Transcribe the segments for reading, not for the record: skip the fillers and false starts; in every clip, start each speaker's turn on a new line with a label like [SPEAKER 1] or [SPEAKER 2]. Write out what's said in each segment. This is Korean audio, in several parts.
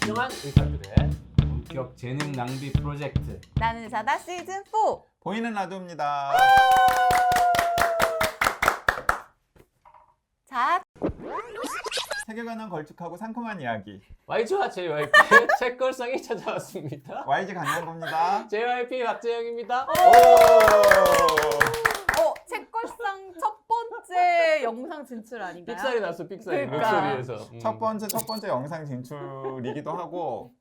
[SPEAKER 1] 진정한 의사들의 본격 재능 낭비 프로젝트.
[SPEAKER 2] 나는 의사다 시즌 4.
[SPEAKER 3] 보이는 라디오입니다.
[SPEAKER 2] 자,
[SPEAKER 3] 세계관은 걸쭉하고 상큼한 이야기.
[SPEAKER 1] Y와 JYP의 책걸상이 찾아왔습니다.
[SPEAKER 3] YG 강남구입니다.
[SPEAKER 1] JYP 박재영입니다.
[SPEAKER 2] 책걸상 첫 번째 영상 진출 아닌가요?
[SPEAKER 1] 삑살이 났어, 삑살이.
[SPEAKER 2] 그러니까.
[SPEAKER 1] 목소리에서.
[SPEAKER 3] 첫 번째 영상 진출이기도 하고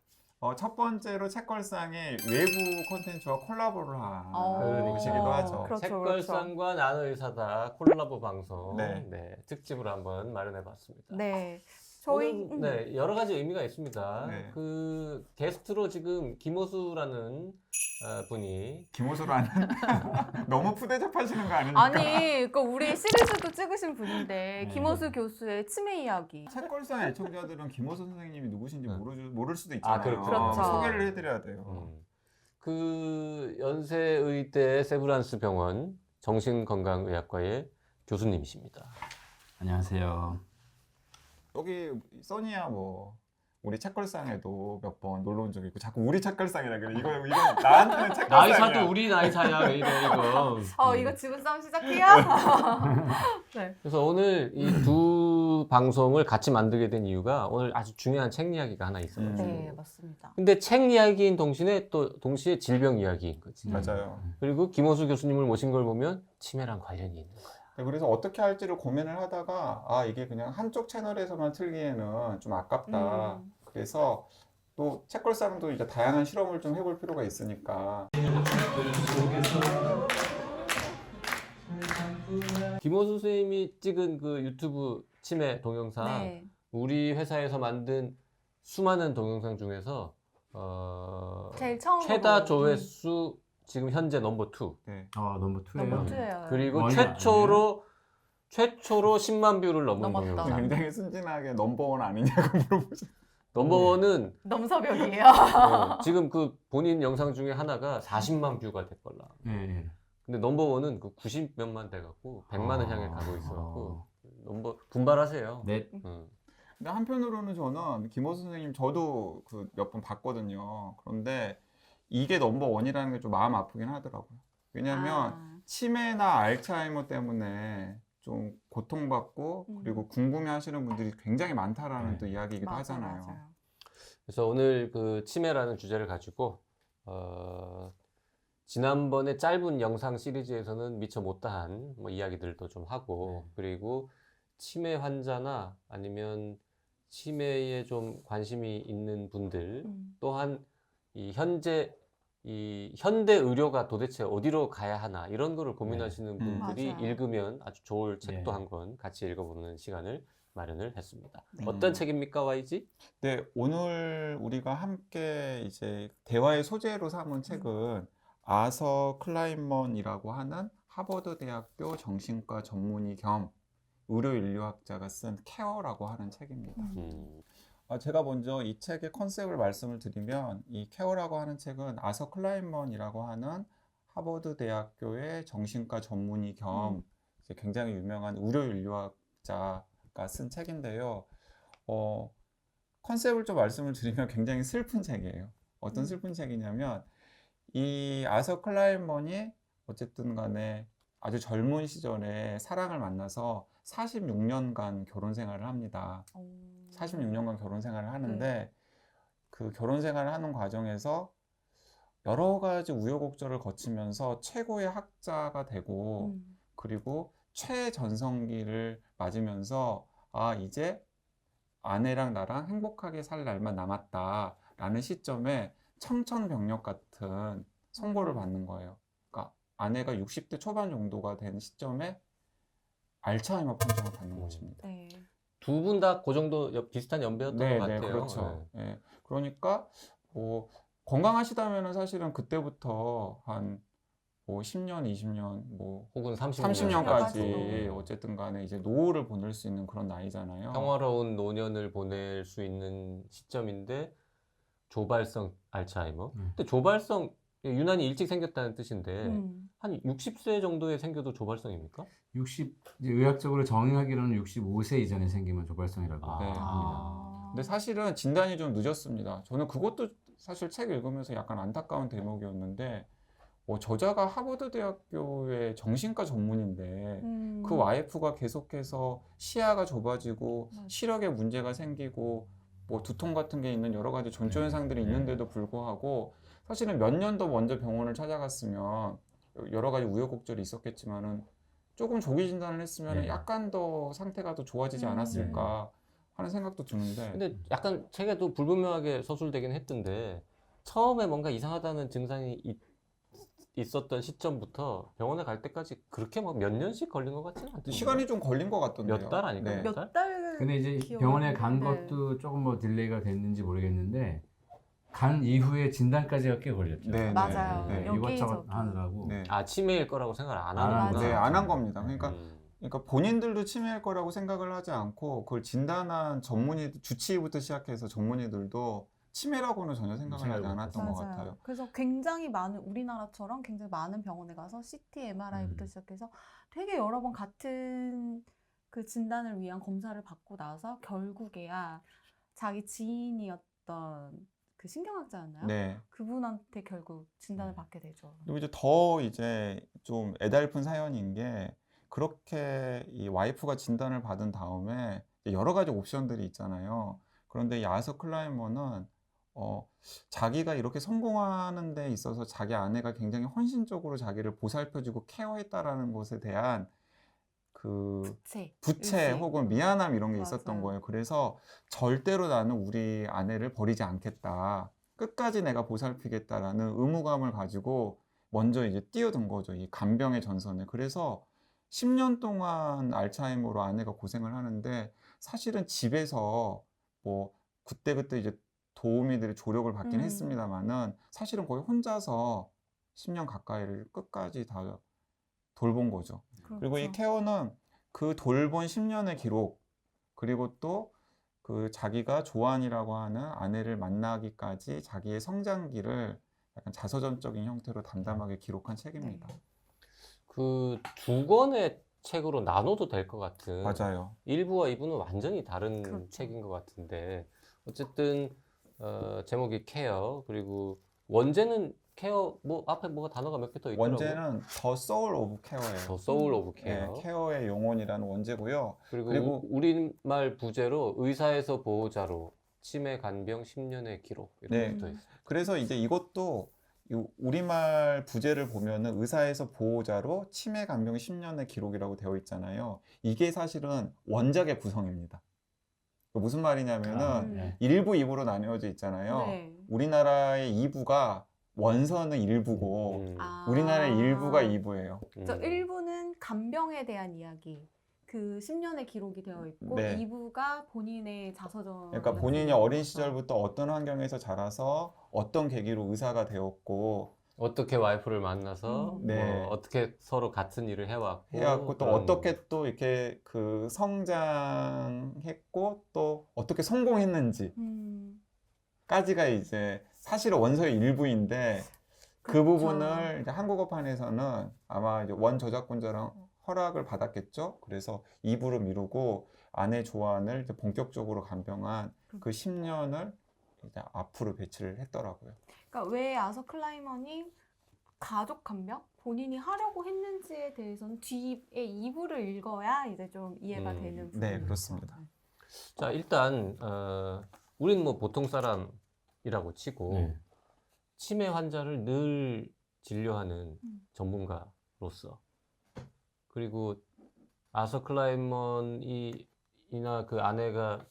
[SPEAKER 3] 첫 번째로 책걸상의 외부 콘텐츠와 콜라보를 한 곳이기도 하죠.
[SPEAKER 2] 그렇죠,
[SPEAKER 1] 책걸상과 나는 의사다 콜라보 방송
[SPEAKER 3] 네.
[SPEAKER 1] 특집으로 한번 마련해봤습니다.
[SPEAKER 2] 네. 저희
[SPEAKER 1] 오늘, 네, 여러 가지 의미가 있습니다.
[SPEAKER 3] 네.
[SPEAKER 1] 그 게스트로 지금 김호수라는 분이
[SPEAKER 3] 김호수라는 너무 푸대접하시는 거 아닙니까?
[SPEAKER 2] 아니, 그 우리 시리즈도 찍으신 분인데
[SPEAKER 1] 네.
[SPEAKER 2] 김호수 교수의 치매 이야기.
[SPEAKER 3] 책걸상 애청자들은 김호수 선생님이 누구신지
[SPEAKER 1] 네.
[SPEAKER 3] 모를 수도 있잖아요.
[SPEAKER 1] 그렇죠.
[SPEAKER 3] 소개를 해드려야 돼요.
[SPEAKER 1] 그 연세의대 세브란스 병원 정신건강의학과의 교수님이십니다.
[SPEAKER 4] 안녕하세요.
[SPEAKER 3] 여기 써니야 뭐 우리 책걸상에도 몇 번 놀러 온 적이 있고 자꾸 우리 책걸상이라 그래. 이거 나한테는 책걸상이야.
[SPEAKER 1] 나이사도 우리 나이사야 왜 이래 이거.
[SPEAKER 2] 이거 지분 싸움 시작해요? 네.
[SPEAKER 1] 그래서 오늘 이 두 방송을 같이 만들게 된 이유가 오늘 아주 중요한 책 이야기가 하나 있어요.
[SPEAKER 2] 네, 맞습니다.
[SPEAKER 1] 근데 책 이야기인 동시에 질병 이야기인 거지.
[SPEAKER 3] 맞아요.
[SPEAKER 1] 그리고 김호수 교수님을 모신 걸 보면 치매랑 관련이 있는 거야.
[SPEAKER 3] 네, 그래서 어떻게 할지를 고민을 하다가 이게 그냥 한쪽 채널에서만 틀기에는 좀 아깝다. 그래서 또 책걸상도 이제 다양한 실험을 좀 해볼 필요가 있으니까.
[SPEAKER 1] 김호수 선생님이 찍은 그 유튜브 치매 동영상
[SPEAKER 2] 네.
[SPEAKER 1] 우리 회사에서 만든 수많은 동영상 중에서
[SPEAKER 2] 제일 처음
[SPEAKER 1] 최다 조회수 지금 현재 넘버 2.
[SPEAKER 3] 네.
[SPEAKER 4] 넘버 2예요.
[SPEAKER 2] 넘버 2예요.
[SPEAKER 1] 그리고
[SPEAKER 4] 원이
[SPEAKER 1] 최초로 10만 뷰를 넘은
[SPEAKER 2] 넘었다.
[SPEAKER 1] 동영상.
[SPEAKER 3] 굉장히 순진하게 넘버원 아니냐고 물어보시죠.
[SPEAKER 1] 넘버 1은
[SPEAKER 2] 넘서벽이에요.
[SPEAKER 1] 지금 그 본인 영상 중에 하나가 40만 뷰가 됐걸라.
[SPEAKER 4] 네.
[SPEAKER 1] 근데 넘버 1은 그 90몇만 돼갖고 100만을 향해 가고 있어갖고 넘버 분발하세요.
[SPEAKER 4] 네.
[SPEAKER 3] 근데 한편으로는 저는 김호수 선생님 저도 그 몇 번 봤거든요. 그런데 이게 넘버원이라는 게 좀 마음 아프긴 하더라고요. 왜냐하면 치매나 알츠하이머 때문에 좀 고통받고 그리고 궁금해하시는 분들이 굉장히 많다라는 또 이야기이기도 하잖아요.
[SPEAKER 2] 맞아요.
[SPEAKER 1] 그래서 오늘 그 치매라는 주제를 가지고 지난번에 짧은 영상 시리즈에서는 미처 못다한 뭐 이야기들도 좀 하고 그리고 치매 환자나 아니면 치매에 좀 관심이 있는 분들 또한 이 현재 이 현대 의료가 도대체 어디로 가야 하나 이런 거를 고민하시는 분들이
[SPEAKER 2] 맞아요.
[SPEAKER 1] 읽으면 아주 좋을 책도
[SPEAKER 4] 네.
[SPEAKER 1] 한 권 같이 읽어보는 시간을 마련을 했습니다.
[SPEAKER 2] 네.
[SPEAKER 1] 어떤 책입니까, YG?
[SPEAKER 3] 네, 오늘 우리가 함께 이제 대화의 소재로 삼은 책은 아서 클라인먼이라고 하는 하버드 대학교 정신과 전문의 겸 의료인류학자가 쓴 케어라고 하는 책입니다. 제가 먼저 이 책의 컨셉을 말씀을 드리면 이 케어라고 하는 책은 아서 클라인먼이라고 하는 하버드 대학교의 정신과 전문의 겸 이제 굉장히 유명한 의료인류학자가 쓴 책인데요. 컨셉을 좀 말씀을 드리면 굉장히 슬픈 책이에요. 어떤 슬픈 책이냐면 이 아서 클라인먼이 어쨌든 간에 아주 젊은 시절에 사랑을 만나서 46년간 결혼 생활을 합니다. 46년간 결혼 생활을 하는데 그 결혼 생활을 하는 과정에서 여러 가지 우여곡절을 거치면서 최고의 학자가 되고 그리고 최전성기를 맞으면서 이제 아내랑 나랑 행복하게 살 날만 남았다라는 시점에 청천벽력 같은 선고를 받는 거예요. 그러니까 아내가 60대 초반 정도가 된 시점에 알츠하이머 판정을 받는 것입니다.
[SPEAKER 2] 네.
[SPEAKER 1] 두 분 다 그 정도 비슷한 연배였던 것 같아요.
[SPEAKER 3] 그렇죠. 네. 그러니까 뭐 건강하시다면 사실은 그때부터 한 뭐 10년, 20년, 뭐
[SPEAKER 1] 혹은
[SPEAKER 3] 30년까지 어쨌든 간에 이제 노후를 보낼 수 있는 그런 나이잖아요.
[SPEAKER 1] 평화로운 노년을 보낼 수 있는 시점인데 조발성 알츠하이머. 근데 조발성 유난히 일찍 생겼다는 뜻인데 한 60세 정도에 생겨도 조발성입니까?
[SPEAKER 4] 이제 의학적으로 정의하기로는 65세 이전에 생기면 조발성이라고
[SPEAKER 3] 네.
[SPEAKER 4] 합니다.
[SPEAKER 3] 근데 사실은 진단이 좀 늦었습니다. 저는 그것도 사실 책 읽으면서 약간 안타까운 대목이었는데 저자가 하버드 대학교의 정신과 전문인데 그 와이프가 계속해서 시야가 좁아지고
[SPEAKER 2] 맞아.
[SPEAKER 3] 시력에 문제가 생기고 뭐 두통 같은 게 있는 여러 가지 전조 현상들이 있는데도 불구하고 사실은 몇 년 더 먼저 병원을 찾아갔으면 여러 가지 우여곡절이 있었겠지만은 조금 조기 진단을 했으면
[SPEAKER 4] 네.
[SPEAKER 3] 약간 더 상태가 더 좋아지지 않았을까 하는 생각도 드는데
[SPEAKER 1] 근데 약간 책에도 불분명하게 서술되긴 했던데 처음에 뭔가 이상하다는 증상이 있었던 시점부터 병원에 갈 때까지 그렇게 막 몇 년씩 걸린 것 같지는 않던데.
[SPEAKER 3] 시간이 좀 걸린 것 같던데요.
[SPEAKER 1] 몇 달 아닐까?
[SPEAKER 3] 네.
[SPEAKER 1] 몇 달?
[SPEAKER 2] 몇 달.
[SPEAKER 4] 근데 이제
[SPEAKER 2] 기억이
[SPEAKER 4] 병원에
[SPEAKER 2] 안
[SPEAKER 4] 간
[SPEAKER 2] 나는데.
[SPEAKER 4] 것도 조금 뭐 딜레이가 됐는지 모르겠는데 간 이후에 진단까지가 꽤 걸렸죠.
[SPEAKER 3] 네,
[SPEAKER 2] 맞아요.
[SPEAKER 3] 네.
[SPEAKER 4] 이것저것
[SPEAKER 2] 여기저기.
[SPEAKER 4] 하느라고.
[SPEAKER 3] 네.
[SPEAKER 1] 아, 치매일 거라고 생각을 안
[SPEAKER 4] 안
[SPEAKER 1] 하는구나.
[SPEAKER 3] 네, 안 한 겁니다. 그러니까
[SPEAKER 1] 음.
[SPEAKER 3] 본인들도 치매일 거라고 생각을 하지 않고 그걸 진단한 전문의, 주치의부터 시작해서 전문의들도 치매라고는 전혀 생각을 하지
[SPEAKER 4] 생각을
[SPEAKER 3] 않았던 것
[SPEAKER 2] 맞아요.
[SPEAKER 3] 같아요.
[SPEAKER 2] 그래서 굉장히 많은 우리나라처럼 굉장히 많은 병원에 가서 CT, MRI부터 시작해서 되게 여러 번 같은 그 진단을 위한 검사를 받고 나서 결국에야 자기 지인이었던 그 신경학자였나요?
[SPEAKER 3] 네.
[SPEAKER 2] 그분한테 결국 진단을 받게 되죠.
[SPEAKER 3] 그리고 이제 좀 애달픈 사연인 게 그렇게 이 와이프가 진단을 받은 다음에 여러 가지 옵션들이 있잖아요. 그런데 이 아서 클라이머는 자기가 이렇게 성공하는 데 있어서 자기 아내가 굉장히 헌신적으로 자기를 보살펴주고 케어했다라는 것에 대한 그 부채
[SPEAKER 2] 의식.
[SPEAKER 3] 혹은 미안함 이런 게
[SPEAKER 2] 맞아요.
[SPEAKER 3] 있었던 거예요. 그래서 절대로 나는 우리 아내를 버리지 않겠다. 끝까지 내가 보살피겠다라는 의무감을 가지고 먼저 이제 뛰어든 거죠. 이 간병의 전선에. 그래서 10년 동안 알츠하이머로 아내가 고생을 하는데 사실은 집에서 뭐 그때그때 이제 도우미들의 조력을 받긴 했습니다만은 사실은 거의 혼자서 10년 가까이를 끝까지 다 돌본 거죠. 그리고 이
[SPEAKER 2] 그렇죠.
[SPEAKER 3] 케어는 그 돌본 10년의 기록 그리고 또 그 자기가 조안이라고 하는 아내를 만나기까지 자기의 성장기를 약간 자서전적인 형태로 담담하게 기록한 책입니다.
[SPEAKER 1] 그 두 권의 책으로 나눠도 될 것 같은.
[SPEAKER 3] 맞아요.
[SPEAKER 1] 1부와 2부는 완전히 다른
[SPEAKER 2] 그렇죠.
[SPEAKER 1] 책인 것 같은데 어쨌든 제목이 케어 그리고 원제는 케어 뭐 앞에 뭐가 단어가 몇 개 더 있더라고요.
[SPEAKER 3] 원제는 The Soul of Care예요.
[SPEAKER 1] 더 소울 오브
[SPEAKER 3] 네,
[SPEAKER 1] 케어.
[SPEAKER 3] 케어의 영혼이라는 원제고요.
[SPEAKER 1] 그리고
[SPEAKER 3] 그리고
[SPEAKER 1] 우리말 부제로 의사에서 보호자로 치매 간병 10년의 기록 이렇게
[SPEAKER 3] 네.
[SPEAKER 1] 붙어 있어요.
[SPEAKER 3] 그래서 이제 이것도 이 우리말 부제를 보면은 의사에서 보호자로 치매 간병 10년의 기록이라고 되어 있잖아요. 이게 사실은 원작의 구성입니다. 무슨 말이냐면은 1부, 2부로 나뉘어져 있잖아요.
[SPEAKER 2] 네.
[SPEAKER 3] 우리나라의 2부가 원서는 1부고 우리나라의 1부가 2부예요.
[SPEAKER 2] 저 1부는 간병에 대한 이야기. 그 10년의 기록이 되어 있고
[SPEAKER 3] 네.
[SPEAKER 2] 2부가 본인의 자서전.
[SPEAKER 3] 그러니까
[SPEAKER 2] 같은
[SPEAKER 3] 본인이
[SPEAKER 2] 거죠.
[SPEAKER 3] 어린 시절부터 어떤 환경에서 자라서 어떤 계기로 의사가 되었고
[SPEAKER 1] 어떻게 와이프를 만나서
[SPEAKER 3] 네.
[SPEAKER 1] 뭐 어떻게 서로 같은 일을 해왔고
[SPEAKER 3] 해왔고 또
[SPEAKER 1] 그런
[SPEAKER 3] 어떻게 또 이렇게 그 성장했고 또 어떻게 성공했는지 까지가 이제 사실은 원서의 일부인데 그
[SPEAKER 2] 그쵸.
[SPEAKER 3] 부분을 이제 한국어판에서는 아마 이제 원 저작권자랑 허락을 받았겠죠. 그래서 2부로 미루고 아내 조안을 이제 본격적으로 간병한 그 10년을 이제 앞으로 배치를 했더라고요.
[SPEAKER 2] 그러니까 왜 아서 클라이먼이 가족 간병 본인이 하려고 했는지에 대해서는 뒤에 2부를 읽어야 이제 좀 이해가 되는 부분이
[SPEAKER 3] 네, 그렇습니다.
[SPEAKER 1] 자 일단 우리는 뭐 보통 사람이라고 치고
[SPEAKER 4] 네.
[SPEAKER 1] 치매 환자를 늘 진료하는 전문가로서 그리고 아서 클라이먼이나 그 아내가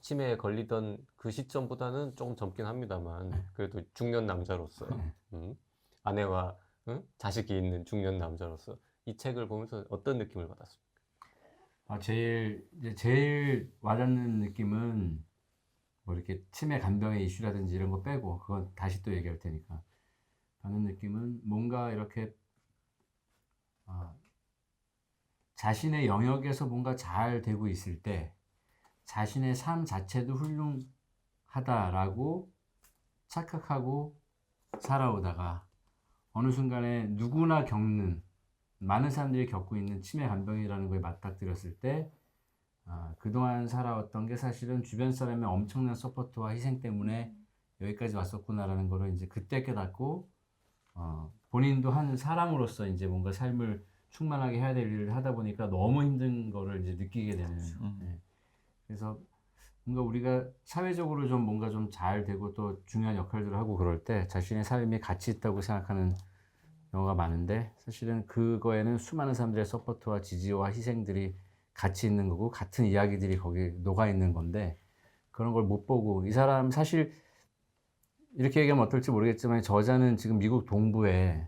[SPEAKER 1] 치매에 걸리던 그 시점보다는 조금 젊긴 합니다만 그래도 중년 남자로서 아내와 자식이 있는 중년 남자로서 이 책을 보면서 어떤 느낌을 받았습니까?
[SPEAKER 4] 제일 와닿는 느낌은 뭐 이렇게 치매 간병의 이슈라든지 이런 거 빼고 그건 다시 또 얘기할 테니까 받는 느낌은 뭔가 이렇게 자신의 영역에서 뭔가 잘 되고 있을 때 자신의 삶 자체도 훌륭하다라고 착각하고 살아오다가 어느 순간에 누구나 겪는 많은 사람들이 겪고 있는 치매 간병이라는 거에 맞닥뜨렸을 때 그동안 살아왔던 게 사실은 주변 사람의 엄청난 서포트와 희생 때문에 여기까지 왔었구나라는 거를 이제 그때 깨닫고 본인도 한 사람으로서 이제 뭔가 삶을 충만하게 해야 될 일을 하다 보니까 너무 힘든 거를 이제 느끼게 되는. 예. 그래서 뭔가 우리가 사회적으로 좀 뭔가 좀 잘 되고 또 중요한 역할들을 하고 그럴 때 자신의 삶이 가치 있다고 생각하는 경우가 많은데 사실은 그거에는 수많은 사람들의 서포트와 지지와 희생들이 같이 있는 거고 같은 이야기들이 거기 녹아 있는 건데 그런 걸 못 보고 이 사람 사실 이렇게 얘기하면 어떨지 모르겠지만 저자는 지금 미국 동부에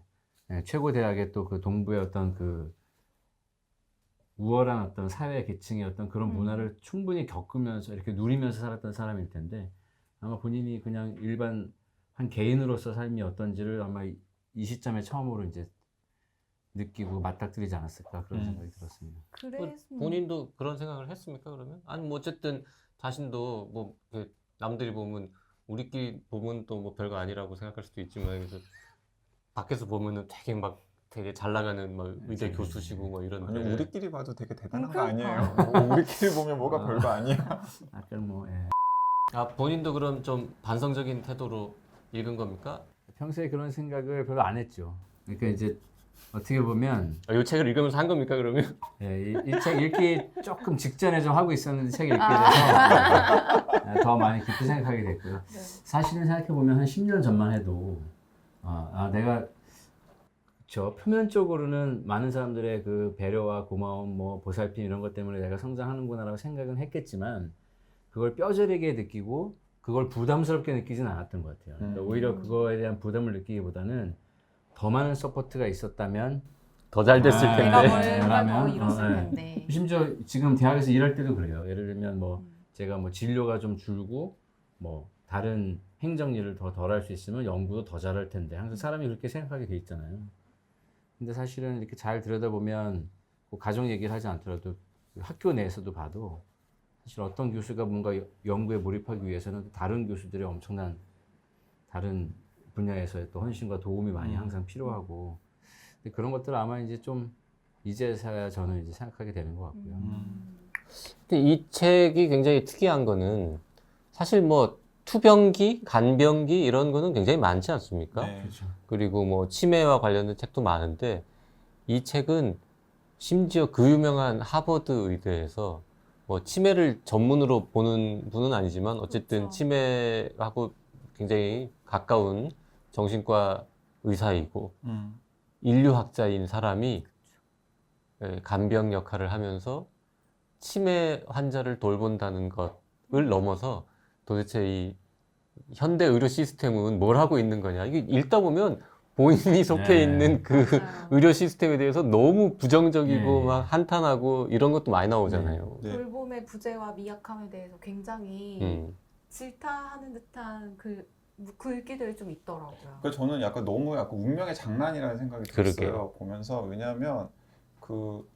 [SPEAKER 4] 최고 대학의 또 그 동부의 어떤 그 우월한 어떤 사회 계층의 어떤 그런 문화를 충분히 겪으면서 이렇게 누리면서 살았던 사람일 텐데 아마 본인이 그냥 일반 한 개인으로서 삶이 어떤지를 아마 이 시점에 처음으로 이제 느끼고 맞닥뜨리지 않았을까 그런 생각이 들었습니다.
[SPEAKER 2] 그래서
[SPEAKER 1] 본인도 그런 생각을 했습니까, 그러면? 아니, 뭐, 어쨌든, 자신도, 뭐, 남들이 보면, 우리끼리 보면 또 뭐 별거 아니라고 생각할 수도 있지만, 그래서, 밖에서 보면은 되게 잘 나가는, 막, 의대 교수시고, 뭐, 이런데.
[SPEAKER 3] 아니 우리끼리 봐도 되게 대단한 거
[SPEAKER 2] 그러니까.
[SPEAKER 3] 아니에요. 뭐 우리끼리 보면 뭐가 별거 아니야.
[SPEAKER 4] 약간 뭐
[SPEAKER 1] 본인도 그럼 좀 반성적인 태도로 읽은 겁니까?
[SPEAKER 4] 평소에 그런 생각을 별로 안 했죠. 그러니까 이제 어떻게 보면
[SPEAKER 1] 이 책을 읽으면서 한 겁니까, 그러면?
[SPEAKER 4] 이 책 읽기 조금 직전에 좀 하고 있었는데 책 읽게 돼서 더 많이 깊이 생각하게 됐고요.
[SPEAKER 2] 네.
[SPEAKER 4] 사실은 생각해 보면 한 10년 전만 해도 내가 저 표면적으로는 많은 사람들의 그 배려와 고마움, 뭐 보살핌 이런 것 때문에 내가 성장하는구나라고 생각은 했겠지만 그걸 뼈저리게 느끼고 그걸 부담스럽게 느끼진 않았던 것 같아요. 그러니까 오히려 그거에 대한 부담을 느끼기보다는 더 많은 서포트가 있었다면
[SPEAKER 1] 더 잘 됐을 텐데.
[SPEAKER 2] 내가
[SPEAKER 4] 네.
[SPEAKER 2] 뭔가 더
[SPEAKER 4] 그러면,
[SPEAKER 2] 이뤘을
[SPEAKER 4] 네.
[SPEAKER 2] 텐데.
[SPEAKER 4] 심지어 지금 대학에서 일할 때도 그래요. 예를 들면 뭐 제가 뭐 진료가 좀 줄고 뭐 다른 행정 일을 더 덜 할 수 있으면 연구도 더 잘할 텐데 항상 사람이 그렇게 생각하게 돼 있잖아요. 근데 사실은 이렇게 잘 들여다보면 뭐 가정 얘기를 하지 않더라도 학교 내에서도 봐도 사실 어떤 교수가 뭔가 연구에 몰입하기 위해서는 다른 교수들의 엄청난 다른 분야에서의 또 헌신과 도움이 많이 항상 필요하고 근데 그런 것들을 아마 이제 좀 이제서야 저는 이제 생각하게 되는 것 같고요.
[SPEAKER 1] 근데 이 책이 굉장히 특이한 거는 사실 뭐 투병기, 간병기 이런 거는 굉장히 많지 않습니까?
[SPEAKER 3] 네.
[SPEAKER 4] 그렇죠.
[SPEAKER 1] 그리고 뭐 치매와 관련된 책도 많은데 이 책은 심지어 그 유명한 하버드 의대에서 뭐 치매를 전문으로 보는 분은 아니지만 어쨌든
[SPEAKER 2] 그렇죠.
[SPEAKER 1] 치매하고 굉장히 가까운 정신과 의사이고 인류학자인 사람이 간병 역할을 하면서 치매 환자를 돌본다는 것을 넘어서 도대체 이 현대 의료 시스템은 뭘 하고 있는 거냐. 이게 읽다 보면 본인이 속해
[SPEAKER 4] 네.
[SPEAKER 1] 있는 그
[SPEAKER 2] 맞아요.
[SPEAKER 1] 의료 시스템에 대해서 너무 부정적이고
[SPEAKER 4] 네.
[SPEAKER 1] 막 한탄하고 이런 것도 많이 나오잖아요.
[SPEAKER 3] 네.
[SPEAKER 2] 돌봄의 부재와 미약함에 대해서 굉장히 질타하는 듯한 그 글귀들이 좀 있더라고요.
[SPEAKER 3] 그래서 저는 약간 너무 약간 운명의 장난이라는 생각이 들었어요.
[SPEAKER 1] 그러게요.
[SPEAKER 3] 보면서 왜냐하면 그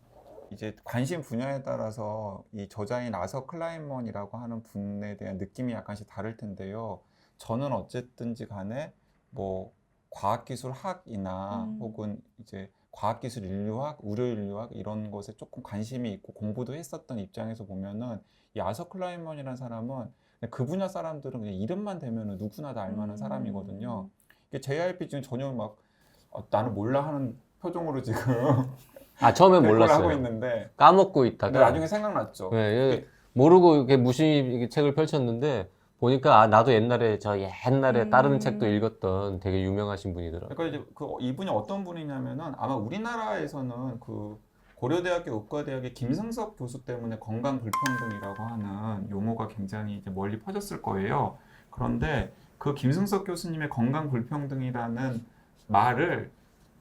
[SPEAKER 3] 이제 관심 분야에 따라서 이 저자인 아서 클라인먼이라고 하는 분에 대한 느낌이 약간씩 다를 텐데요. 저는 어쨌든지 간에 뭐 과학기술학이나 혹은 이제 과학기술 인류학, 의료인류학 이런 것에 조금 관심이 있고 공부도 했었던 입장에서 보면은 이 아서 클라인먼이라는 사람은 그 분야 사람들은 그냥 이름만 대면은 누구나 다 알만한 사람이거든요. 이게 JRP 지금 전혀 막 나는 몰라 하는 표정으로 지금
[SPEAKER 1] 처음엔
[SPEAKER 3] 댓글을 하고
[SPEAKER 1] 몰랐어요.
[SPEAKER 3] 있는데
[SPEAKER 1] 까먹고
[SPEAKER 3] 근데
[SPEAKER 1] 있다가
[SPEAKER 3] 나중에 생각났죠.
[SPEAKER 1] 네, 모르고 이렇게 무심히 이렇게 책을 펼쳤는데 보니까 나도 옛날에 다른 책도 읽었던 되게 유명하신 분이더라고요.
[SPEAKER 3] 그러니까 이제 이분이 어떤 분이냐면은 아마 우리나라에서는 그 고려대학교 의과대학의 김승석 교수 때문에 건강 불평등이라고 하는 용어가 굉장히 이제 멀리 퍼졌을 거예요. 그런데 그 김승석 교수님의 건강 불평등이라는 말을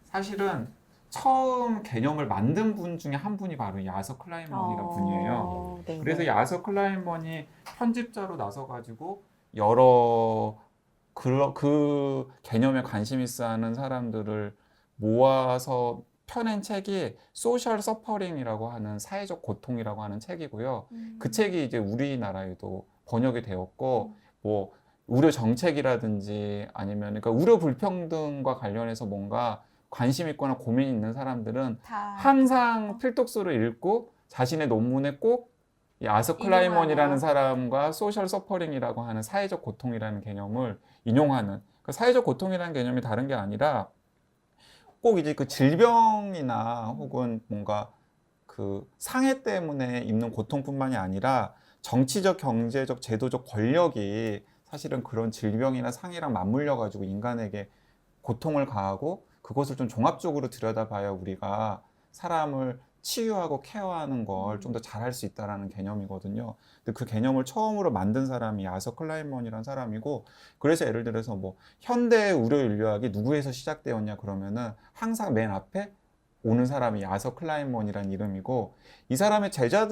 [SPEAKER 3] 사실은 처음 개념을 만든 분 중에 한 분이 바로 이 아서 클라인먼이라는 분이에요.
[SPEAKER 2] 네,
[SPEAKER 3] 그래서
[SPEAKER 2] 네.
[SPEAKER 3] 이 아서 클라인먼이 편집자로 나서가지고 여러 그 개념에 관심 있어 하는 사람들을 모아서 펴낸 책이 소셜 서퍼링이라고 하는 사회적 고통이라고 하는 책이고요. 그 책이 이제 우리나라에도 번역이 되었고 뭐 의료 정책이라든지 아니면 그러니까 의료 불평등과 관련해서 뭔가 관심 있거나 고민이 있는 사람들은
[SPEAKER 2] 다
[SPEAKER 3] 항상 필독서를 읽고 자신의 논문에 꼭 이 아서클라이먼이라는
[SPEAKER 2] 인용하는.
[SPEAKER 3] 사람과 소셜 서퍼링이라고 하는 사회적 고통이라는 개념을 인용하는, 그 사회적 고통이라는 개념이 다른 게 아니라 꼭 이제 그 질병이나 혹은 뭔가 그 상해 때문에 입는 고통뿐만이 아니라 정치적, 경제적, 제도적 권력이 사실은 그런 질병이나 상해랑 맞물려 가지고 인간에게 고통을 가하고 그것을 좀 종합적으로 들여다봐야 우리가 사람을 치유하고 케어하는 걸 좀 더 잘할 수 있다라는 개념이거든요. 근데 그 개념을 처음으로 만든 사람이 아서 클라이먼이라는 사람이고, 그래서 예를 들어서 뭐 현대 의료 인류학이 누구에서 시작되었냐 그러면은 항상 맨 앞에 오는 사람이 아서 클라이먼이라는 이름이고, 이 사람의 제자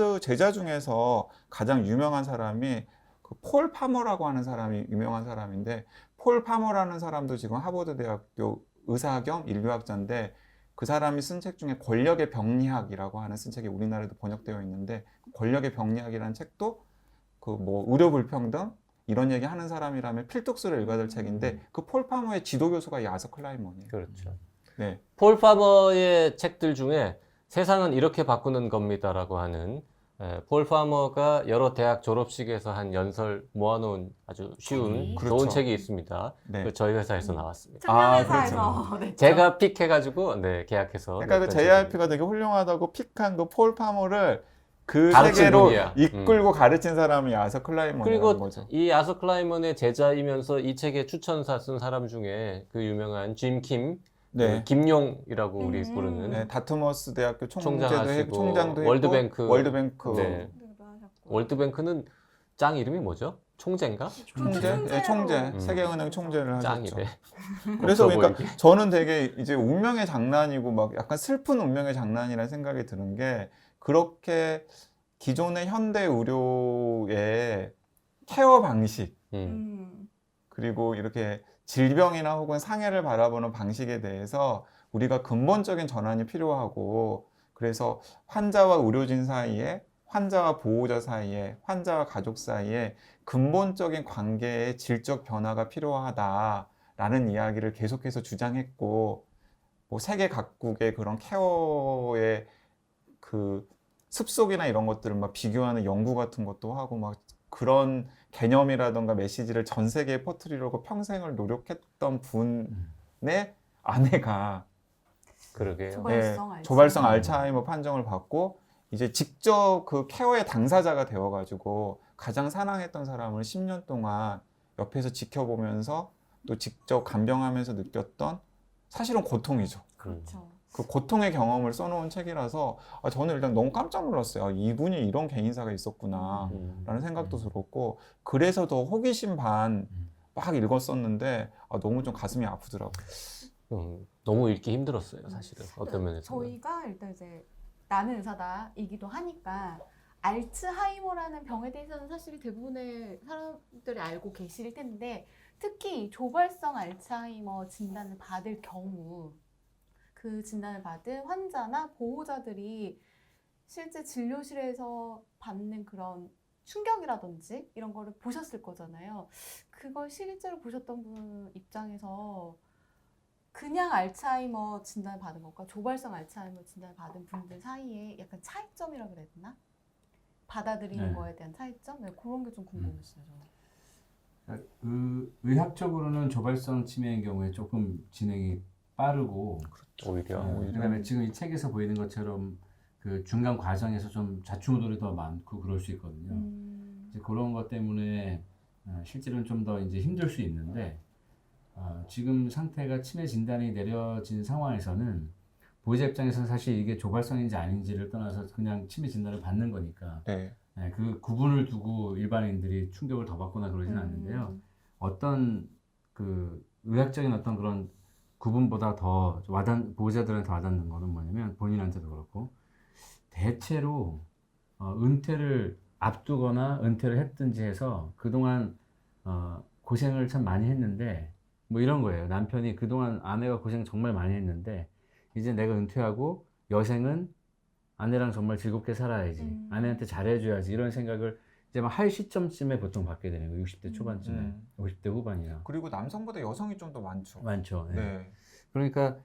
[SPEAKER 3] 중에서 가장 유명한 사람이 그 폴 파머라고 하는 사람이 유명한 사람인데, 폴 파머라는 사람도 지금 하버드 대학교 의사 겸 인류학자인데, 그 사람이 쓴 책 중에 권력의 병리학이라고 하는 쓴 책이 우리나라에도 번역되어 있는데, 권력의 병리학이라는 책도 그 뭐 의료 불평등 이런 얘기 하는 사람이라면 필독스를 읽어야 될 책인데, 그 폴 파머의 지도 교수가 이 아서 클라이먼이에요.
[SPEAKER 1] 그렇죠.
[SPEAKER 3] 네.
[SPEAKER 1] 폴 파머의 책들 중에 세상은 이렇게 바꾸는 겁니다라고 하는 폴 파머가 여러 대학 졸업식에서 한 연설 모아놓은 아주 쉬운
[SPEAKER 3] 그렇죠.
[SPEAKER 1] 좋은 책이 있습니다.
[SPEAKER 3] 네.
[SPEAKER 1] 그 저희 회사에서 나왔습니다.
[SPEAKER 2] 청량회사에서 네.
[SPEAKER 1] 제가 픽해가지고 계약해서
[SPEAKER 3] 그러니까 그
[SPEAKER 1] 냈던
[SPEAKER 3] JRP가 되게 훌륭하다고 픽한 그 폴 파머를 그
[SPEAKER 1] 가르친
[SPEAKER 3] 세계로
[SPEAKER 1] 분이야.
[SPEAKER 3] 이끌고 가르친 사람이 아서 클라이먼이라는
[SPEAKER 1] 그리고
[SPEAKER 3] 거죠.
[SPEAKER 1] 이 아서 클라이먼의 제자이면서 이 책의 추천사 쓴 사람 중에 그 유명한 짐 킴,
[SPEAKER 3] 네.
[SPEAKER 1] 그 김용이라고 우리 부르는
[SPEAKER 3] 네, 다트머스 대학교
[SPEAKER 1] 총장하시고
[SPEAKER 3] 총장도 했고,
[SPEAKER 1] 월드뱅크.
[SPEAKER 3] 월드뱅크.
[SPEAKER 1] 네. 월드뱅크는 짱 이름이 뭐죠? 총재인가?
[SPEAKER 3] 총재? 네, 총재.
[SPEAKER 1] 음.
[SPEAKER 3] 세계은행 총재를 하셨죠.
[SPEAKER 1] 짱이래.
[SPEAKER 3] 그래서
[SPEAKER 1] 없어
[SPEAKER 3] 그러니까
[SPEAKER 1] 보이게.
[SPEAKER 3] 저는 되게 이제 운명의 장난이고 막 약간 슬픈 운명의 장난이라는 생각이 드는 게, 그렇게 기존의 현대 의료의 케어 방식, 그리고 이렇게 질병이나 혹은 상해를 바라보는 방식에 대해서 우리가 근본적인 전환이 필요하고, 그래서 환자와 의료진 사이에, 환자와 보호자 사이에, 환자와 가족 사이에 근본적인 관계의 질적 변화가 필요하다라는 이야기를 계속해서 주장했고, 뭐 세계 각국의 그런 케어의 그 습속이나 이런 것들을 막 비교하는 연구 같은 것도 하고, 막 그런 개념이라던가 메시지를 전 세계에 퍼뜨리려고 평생을 노력했던 분의 아내가
[SPEAKER 1] 그러게요.
[SPEAKER 3] 조발성 알츠하이머 판정을 받고, 이제 직접 그 케어의 당사자가 되어가지고 가장 사랑했던 사람을 10년 동안 옆에서 지켜보면서 또 직접 간병하면서 느꼈던 사실은 고통이죠.
[SPEAKER 2] 그렇죠.
[SPEAKER 3] 그 고통의 경험을 써놓은 책이라서 저는 일단 너무 깜짝 놀랐어요. 이분이 이런 개인사가 있었구나 라는 생각도 들었고, 그래서 더 호기심 반 막 읽었었는데 너무 좀 가슴이 아프더라고요.
[SPEAKER 1] 너무 읽기 힘들었어요, 사실은. 어떤 면에서.
[SPEAKER 2] 저희가 일단 이제 나는 의사다이기도 하니까 알츠하이머라는 병에 대해서는 사실 대부분의 사람들이 알고 계실 텐데, 특히 조발성 알츠하이머 진단을 받을 경우 그 진단을 받은 환자나 보호자들이 실제 진료실에서 받는 그런 충격이라든지 이런 거를 보셨을 거잖아요. 그걸 실제로 보셨던 분 입장에서 그냥 알츠하이머 진단을 받은 것과 조발성 알츠하이머 진단을 받은 분들 사이에 약간 차이점이라고 그래야 되나? 받아들이는
[SPEAKER 4] 네.
[SPEAKER 2] 거에 대한 차이점? 네, 그런 게 좀 궁금했어요.
[SPEAKER 4] 의학적으로는 조발성 치매의 경우에 조금 진행이 빠르고,
[SPEAKER 1] 오히려.
[SPEAKER 4] 그다음에 지금 이 책에서 보이는 것처럼 그 중간 과정에서 좀 좌충우돌이 더 많고 그럴 수 있거든요. 이제 그런 것 때문에 실제로는 좀 더 이제 힘들 수 있는데, 지금 상태가 치매 진단이 내려진 상황에서는 보호자 입장에서는 사실 이게 조발성인지 아닌지를 떠나서 그냥 치매 진단을 받는 거니까
[SPEAKER 3] 네.
[SPEAKER 4] 그 구분을 두고 일반인들이 충격을 더 받거나 그러지는 않는데요. 어떤 그 의학적인 어떤 그런 구분보다 더 보호자들한테 와닿는 거는 뭐냐면, 본인한테도 그렇고 대체로 은퇴를 앞두거나 은퇴를 했든지 해서 그동안 고생을 참 많이 했는데, 뭐 이런 거예요. 남편이 그동안 아내가 고생 정말 많이 했는데 이제 내가 은퇴하고 여생은 아내랑 정말 즐겁게 살아야지, 아내한테 잘해줘야지, 이런 생각을 이제 막 할 시점쯤에 보통 받게 되는 거예요. 60대 초반쯤에, 50대 후반이나.
[SPEAKER 3] 그리고 남성보다 여성이 좀 더 많죠.
[SPEAKER 4] 많죠. 네.
[SPEAKER 3] 네.
[SPEAKER 4] 그러니까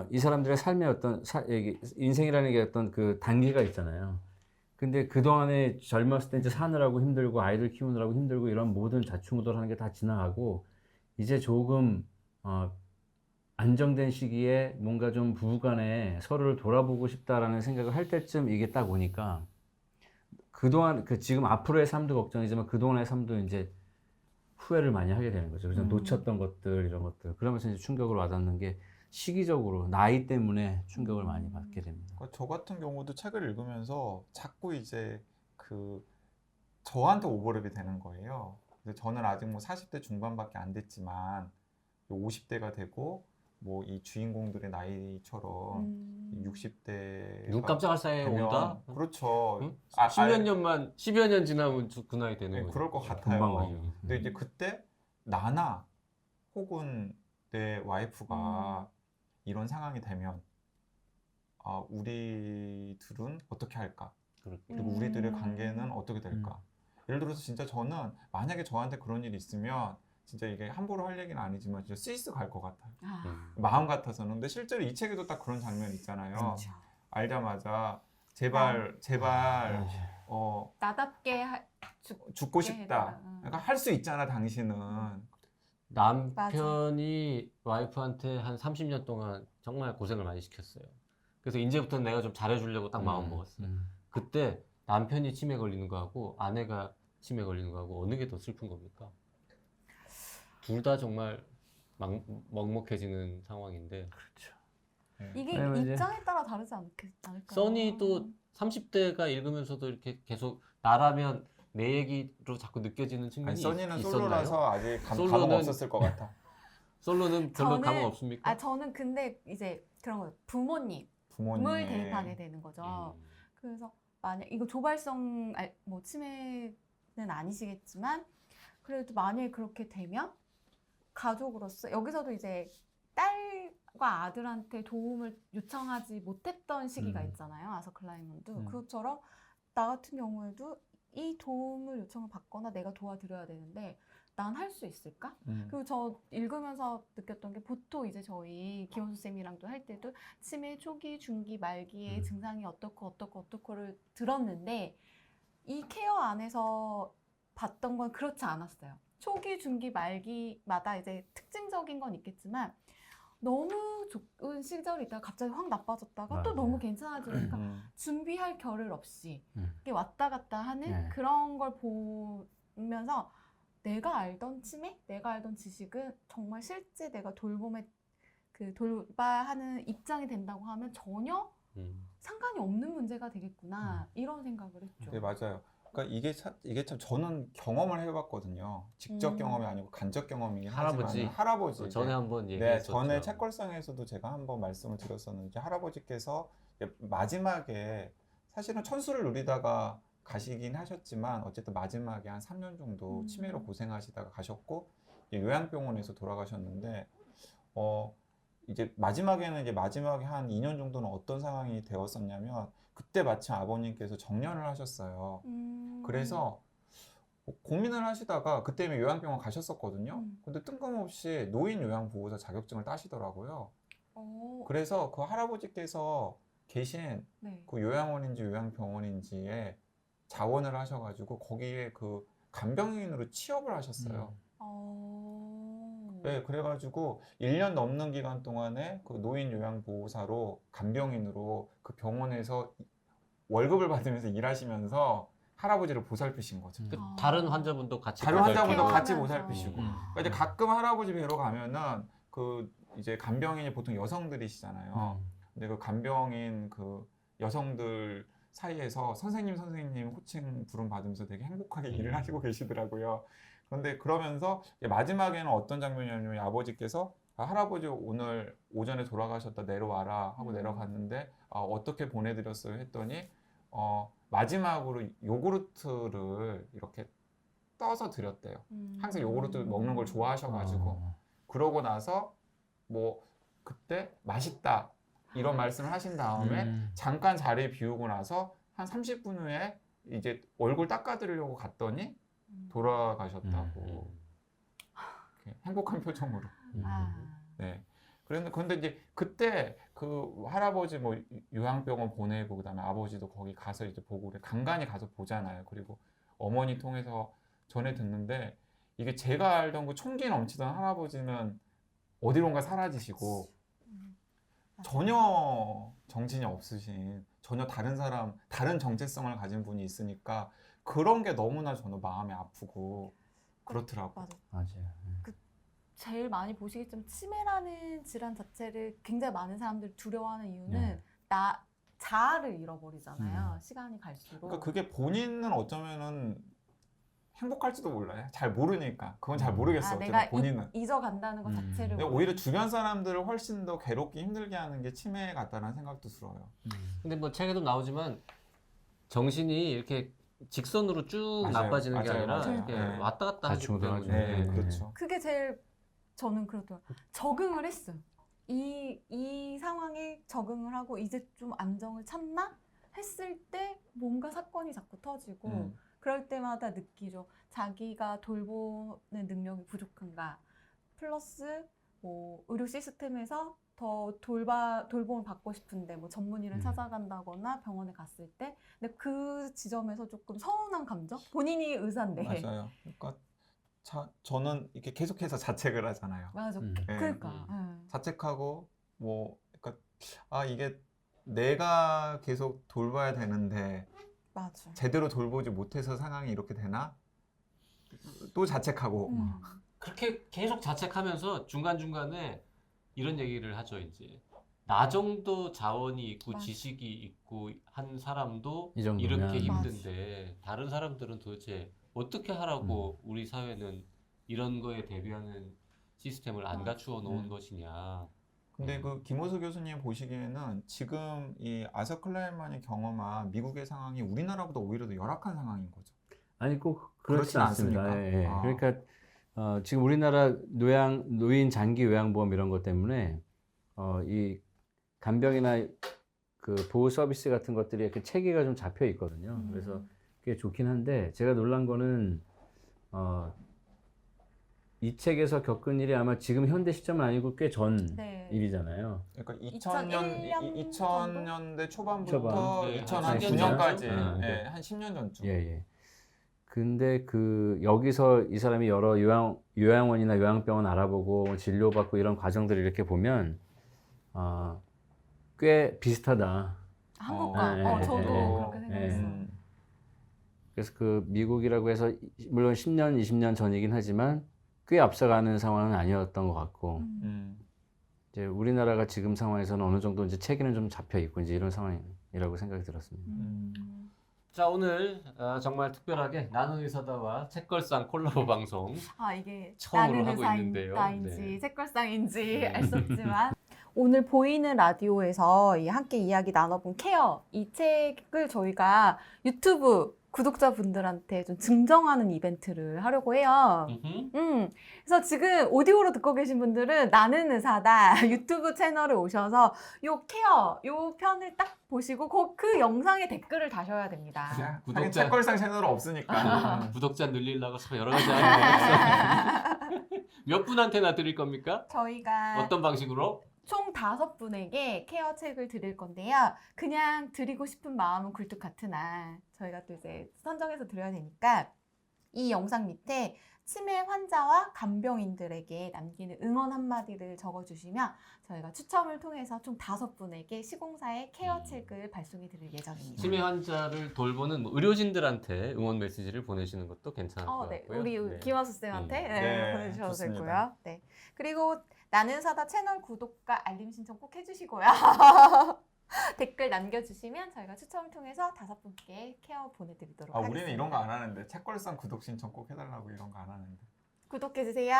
[SPEAKER 4] 이 사람들의 삶의 어떤 인생이라는 게 어떤 그 단계가 있잖아요. 근데 그동안에 젊었을 때 이제 사느라고 힘들고 아이들 키우느라고 힘들고 이런 모든 좌충우돌하는 게 다 지나가고 이제 조금 안정된 시기에 뭔가 좀 부부간에 서로를 돌아보고 싶다라는 생각을 할 때쯤 이게 딱 오니까 그동안 지금 앞으로의 삶도 걱정이지만 그동안의 삶도 이제 후회를 많이 하게 되는 거죠. 그래서 놓쳤던 것들 이런 것들 그러면서 이제 충격을 와닿는 게 시기적으로 나이 때문에 충격을 많이 받게 됩니다.
[SPEAKER 3] 그러니까 저 같은 경우도 책을 읽으면서 자꾸 이제 그 저한테 오버랩이 되는 거예요. 그래서 저는 아직 뭐 40대 중반밖에 안 됐지만 50대가 되고 뭐 이 주인공들의 나이처럼 60대
[SPEAKER 1] 눈 깜짝할 사이에 온다?
[SPEAKER 3] 그렇죠.
[SPEAKER 1] 응?
[SPEAKER 3] 아,
[SPEAKER 1] 10몇 년만 10여 년 지나면 그 나이 되는
[SPEAKER 3] 네,
[SPEAKER 1] 거죠.
[SPEAKER 3] 그럴 것
[SPEAKER 4] 금방
[SPEAKER 3] 같아요.
[SPEAKER 4] 가죠.
[SPEAKER 3] 근데 이제 그때 나나 혹은 내 와이프가 이런 상황이 되면 우리들은 어떻게 할까? 그리고 우리들의 관계는 어떻게 될까? 예를 들어서 진짜 저는 만약에 저한테 그런 일이 있으면 진짜 이게 함부로 할 얘기는 아니지만 진짜 스위스 갈 것 같아요. 마음 같아서는. 근데 실제로 이 책에도 딱 그런 장면 있잖아요.
[SPEAKER 2] 그렇죠.
[SPEAKER 3] 알자마자 제발
[SPEAKER 2] 나답게
[SPEAKER 3] 죽고 싶다.
[SPEAKER 2] 해라.
[SPEAKER 3] 그러니까 할 수 있잖아 당신은.
[SPEAKER 1] 남편이 와이프한테 한 30년 동안 정말 고생을 많이 시켰어요. 그래서 이제부터는 내가 좀 잘해주려고 딱 마음 먹었어요. 그때 남편이 치매 걸리는 거하고 아내가 치매 걸리는 거하고 어느 게 더 슬픈 겁니까? 둘 다 정말 먹먹해지는 상황인데.
[SPEAKER 4] 그렇죠.
[SPEAKER 2] 이게
[SPEAKER 4] 왜냐면 이제-
[SPEAKER 2] 입장에 따라 다르지 않을까요?
[SPEAKER 1] 써니도 30대가 읽으면서도 이렇게 계속 나라면 내 얘기로 자꾸 느껴지는
[SPEAKER 3] 아니,
[SPEAKER 1] 측면이
[SPEAKER 3] 써니는
[SPEAKER 1] 있었나요?
[SPEAKER 3] 솔로라서 아직 감흥
[SPEAKER 1] 솔로는-
[SPEAKER 3] 없었을 것 같아.
[SPEAKER 1] 솔로는 별로
[SPEAKER 2] 저는-
[SPEAKER 1] 감흥 없습니까?
[SPEAKER 2] 저는 근데 이제 그런 거예요. 부모님을
[SPEAKER 3] 부모님의
[SPEAKER 2] 대입하게 되는 거죠. 그래서 만약 이거 조발성 뭐 치매는 아니시겠지만 그래도 만약에 그렇게 되면 가족으로서 여기서도 이제 딸과 아들한테 도움을 요청하지 못했던 시기가 있잖아요. 아서 클라이먼도 그것처럼 나 같은 경우에도 이 도움을 요청을 받거나 내가 도와드려야 되는데 난 할 수 있을까? 그리고 저 읽으면서 느꼈던 게 보통 이제 저희 기원수 쌤이랑도 할 때도 치매 초기, 중기, 말기의 증상이 어떻고를 들었는데 이 케어 안에서 봤던 건 그렇지 않았어요. 초기, 중기, 말기마다 이제 특징적인 건 있겠지만 너무 좋은 시절이 있다가 갑자기 확 나빠졌다가 또
[SPEAKER 4] 맞아요.
[SPEAKER 2] 너무 괜찮아지니까 준비할 겨를 없이 이게 왔다 갔다 하는
[SPEAKER 4] 네.
[SPEAKER 2] 그런 걸 보면서 내가 알던 치매, 내가 알던 지식은 정말 실제 내가 돌봄에 돌봐하는 입장이 된다고 하면 전혀 상관이 없는 문제가 되겠구나 이런 생각을 했죠.
[SPEAKER 3] 네, 맞아요. 그러니까 이게 참 저는 경험을 해봤거든요. 직접 경험이 아니고 간접 경험이긴
[SPEAKER 1] 할아버지.
[SPEAKER 3] 하지만 할아버지.
[SPEAKER 1] 전에 한번
[SPEAKER 3] 네,
[SPEAKER 1] 얘기했었죠.
[SPEAKER 3] 전에 책걸상에서도 제가 한번 말씀을 드렸었는데 할아버지께서 마지막에 사실은 천수를 누리다가 가시긴 하셨지만 어쨌든 마지막에 한 3년 정도 치매로 고생하시다가 가셨고 요양병원에서 돌아가셨는데 이제 마지막에 한 2년 정도는 어떤 상황이 되었었냐면 그때 마침 아버님께서 정년을 하셨어요. 그래서 고민을 하시다가 그때 요양병원 가셨었거든요. 근데 뜬금없이 노인 요양보호사 자격증을 따시더라고요. 그래서 그 할아버지께서 계신
[SPEAKER 2] 네.
[SPEAKER 3] 그 요양원인지 요양병원인지에 자원을 하셔가지고 거기에 그 간병인으로 취업을 하셨어요. 네, 그래가지고 1년 넘는 기간 동안에 그 노인 요양보호사로 간병인으로 그 병원에서 월급을 받으면서 일하시면서 할아버지를 보살피신 거죠.
[SPEAKER 1] 그 다른 환자분도 같이
[SPEAKER 3] 다른 환자분도
[SPEAKER 1] 보살피고.
[SPEAKER 3] 같이
[SPEAKER 2] 보살피고.
[SPEAKER 3] 보살피시고.
[SPEAKER 4] 음.
[SPEAKER 3] 그러니까 이제 가끔 할아버지 뵈러 가면은 그 이제 간병인이 보통 여성들이시잖아요. 근데 그 간병인 그 여성들 사이에서 선생님 호칭 부름 받으면서 되게 행복하게 일을 하시고 계시더라고요. 그런데 그러면서 마지막에는 어떤 장면이냐면 아버지께서 할아버지 오늘 오전에 돌아가셨다 내려와라 하고 내려갔는데 어떻게 보내드렸어요 했더니 마지막으로 요구르트를 이렇게 떠서 드렸대요. 항상 요구르트 먹는 걸 좋아하셔가지고 그러고 나서 뭐 그때 맛있다 이런 말씀을 하신 다음에 잠깐 자리 비우고 나서 한 30분 후에 이제 얼굴 닦아드리려고 갔더니 돌아가셨다고 이렇게 행복한 표정으로. 네. 그런데 이제 그때 그 할아버지 뭐 요양병원 보내고 그다음에 아버지도 거기 가서 이제 보고 그래 간간히 가서 보잖아요. 그리고 어머니 통해서 전해 듣는데 이게 제가 알던 그 총기 넘치던 할아버지는 어디론가 사라지시고 전혀 정신이 없으신 전혀 다른 사람 다른 정체성을 가진 분이 있으니까 그런 게 너무나 저는 마음이 아프고 그렇더라고요.
[SPEAKER 2] 맞아.
[SPEAKER 4] 맞아요.
[SPEAKER 2] 제일 많이 보시겠지만 치매라는 질환 자체를 굉장히 많은 사람들이 두려워하는 이유는
[SPEAKER 4] 네.
[SPEAKER 2] 자아를 잃어버리잖아요. 시간이 갈수록.
[SPEAKER 3] 그러니까 그게 본인은 어쩌면은 행복할지도 몰라요. 잘 모르니까. 그건 잘 모르겠어.
[SPEAKER 2] 내가
[SPEAKER 3] 어쨌든 본인은.
[SPEAKER 2] 잊어간다는 것 자체를
[SPEAKER 3] 근데
[SPEAKER 2] 모르니까.
[SPEAKER 3] 오히려 주변 사람들을 훨씬 더 괴롭게 힘들게 하는 게 치매 같다는 생각도 들어요.
[SPEAKER 1] 근데 뭐 책에도 나오지만 정신이 이렇게 직선으로 쭉
[SPEAKER 3] 맞아요.
[SPEAKER 1] 나빠지는 게
[SPEAKER 3] 맞아요.
[SPEAKER 1] 아니라
[SPEAKER 2] 맞아요.
[SPEAKER 1] 이렇게
[SPEAKER 3] 네.
[SPEAKER 1] 왔다 갔다 하기
[SPEAKER 4] 좌충우돌하죠.
[SPEAKER 1] 때문에
[SPEAKER 3] 네, 그렇죠.
[SPEAKER 2] 그게 제일 저는 그렇더라고요. 적응을 했어요. 이 상황에 적응을 하고 이제 좀 안정을 찾나 했을 때 뭔가 사건이 자꾸 터지고 그럴 때마다 느끼죠. 자기가 돌보는 능력이 부족한가. 플러스 뭐 의료 시스템에서 더 돌봄을 받고 싶은데 뭐 전문의를 찾아간다거나 병원에 갔을 때 근데 그 지점에서 조금 서운한 감정? 본인이 의사인데.
[SPEAKER 3] 맞아요. 그러니까 저는 이렇게 계속해서 자책을 하잖아요.
[SPEAKER 2] 맞아.
[SPEAKER 3] 네.
[SPEAKER 2] 그러니까.
[SPEAKER 3] 자책하고 뭐 그러니까 이게 내가 계속 돌봐야 되는데
[SPEAKER 2] 맞아.
[SPEAKER 3] 제대로 돌보지 못해서 상황이 이렇게 되나? 또 자책하고
[SPEAKER 1] 그렇게 계속 자책하면서 중간중간에 이런 얘기를 하죠. 이제 나 정도 자원이 있고
[SPEAKER 2] 맞아.
[SPEAKER 1] 지식이 있고 한 사람도
[SPEAKER 4] 이 정도면.
[SPEAKER 1] 이렇게
[SPEAKER 2] 맞아.
[SPEAKER 1] 힘든데 다른 사람들은 도대체 어떻게 하라고 우리 사회는 이런 거에 대비하는 시스템을 안
[SPEAKER 2] 맞아.
[SPEAKER 1] 갖추어 놓은 것이냐.
[SPEAKER 3] 근데 그 김호수 교수님 보시기에는 지금 이 아서 클라이만이 경험한 미국의 상황이 우리나라보다 오히려 더 열악한 상황인 거죠.
[SPEAKER 4] 아니 꼭
[SPEAKER 3] 그렇진
[SPEAKER 4] 그렇진 않습니다.
[SPEAKER 3] 않습니까?
[SPEAKER 4] 예, 예.
[SPEAKER 3] 아.
[SPEAKER 4] 그러니까 지금 우리나라 노인 장기 요양보험 이런 것 때문에 이 간병이나 그 보호 서비스 같은 것들이 이렇게 체계가 좀 잡혀 있거든요. 그래서 꽤 좋긴 한데 제가 놀란 거는 이 책에서 겪은 일이 아마 지금 현대 시점은 아니고 꽤 전
[SPEAKER 2] 네.
[SPEAKER 4] 일이잖아요.
[SPEAKER 3] 그러니까
[SPEAKER 2] 2001년
[SPEAKER 3] 2000년대 초반부터
[SPEAKER 4] 초반.
[SPEAKER 1] 네,
[SPEAKER 3] 2009년까지
[SPEAKER 4] 한 10년 전?
[SPEAKER 3] 한 10년 전쯤.
[SPEAKER 4] 예, 예. 근데 여기서 이 사람이 여러 요양원이나 요양병원 알아보고 진료받고 이런 과정들을 이렇게 보면 꽤 비슷하다.
[SPEAKER 2] 한국과 저도 그렇게 생각했어요.
[SPEAKER 4] 그래서 그 미국이라고 해서 물론 10년, 20년 전이긴 하지만 꽤 앞서가는 상황은 아니었던 것 같고 이제 우리나라가 지금 상황에서는 어느 정도 이제 체계는 좀 잡혀 있고 이제 이런 상황이라고 생각이 들었습니다.
[SPEAKER 1] 자, 오늘 정말 특별하게 나는 의사다와 책걸상 콜라보 방송
[SPEAKER 2] 이게
[SPEAKER 1] 처음으로
[SPEAKER 2] 나는
[SPEAKER 1] 하고 있는데요.
[SPEAKER 2] 의사인지
[SPEAKER 1] 네.
[SPEAKER 2] 책걸상인지 알 수 없지만 오늘 보이는 라디오에서 함께 이야기 나눠본 케어 이 책을 저희가 유튜브 구독자분들한테 좀 증정하는 이벤트를 하려고 해요. 그래서 지금 오디오로 듣고 계신 분들은 나는 의사다 유튜브 채널에 오셔서 요 케어 요 편을 딱 보시고 그 영상에 댓글을 다셔야 됩니다.
[SPEAKER 3] 하긴 책걸상 채널은 없으니까.
[SPEAKER 1] 구독자 늘리려고 여러 가지 하는 몇 분한테나 드릴 겁니까?
[SPEAKER 2] 저희가
[SPEAKER 1] 어떤 방식으로?
[SPEAKER 2] 총 5분에게 케어 책을 드릴 건데요. 그냥 드리고 싶은 마음은 굴뚝 같으나 저희가 또 이제 선정해서 드려야 되니까 이 영상 밑에 치매 환자와 간병인들에게 남기는 응원 한마디를 적어주시면 저희가 추첨을 통해서 총 5분에게 시공사의 케어 책을 발송해 드릴 예정입니다.
[SPEAKER 1] 치매 환자를 돌보는 의료진들한테 응원 메시지를 보내시는 것도 괜찮을 것
[SPEAKER 2] 네.
[SPEAKER 1] 같고요.
[SPEAKER 2] 우리
[SPEAKER 1] 네.
[SPEAKER 2] 김화수 쌤한테
[SPEAKER 3] 네,
[SPEAKER 2] 보내주셔도
[SPEAKER 3] 좋습니다.
[SPEAKER 2] 되고요. 네. 그리고 나는 사다 채널 구독과 알림 신청 꼭 해주시고요. 댓글 남겨주시면 저희가 추첨을 통해서 5분께 케어 보내드리도록 하겠습니다.
[SPEAKER 3] 우리는 이런 거 안 하는데 책걸상 구독 신청 꼭 해달라고 이런 거 안 하는데.
[SPEAKER 2] 구독해주세요.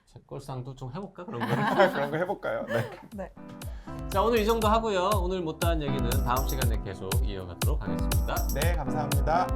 [SPEAKER 1] 책걸상도 좀 해볼까 그런 거.
[SPEAKER 3] 그런 거 해볼까요? 네.
[SPEAKER 1] 자, 오늘 이 정도 하고요. 오늘 못다한 얘기는 다음 시간에 계속 이어가도록 하겠습니다.
[SPEAKER 3] 네, 감사합니다.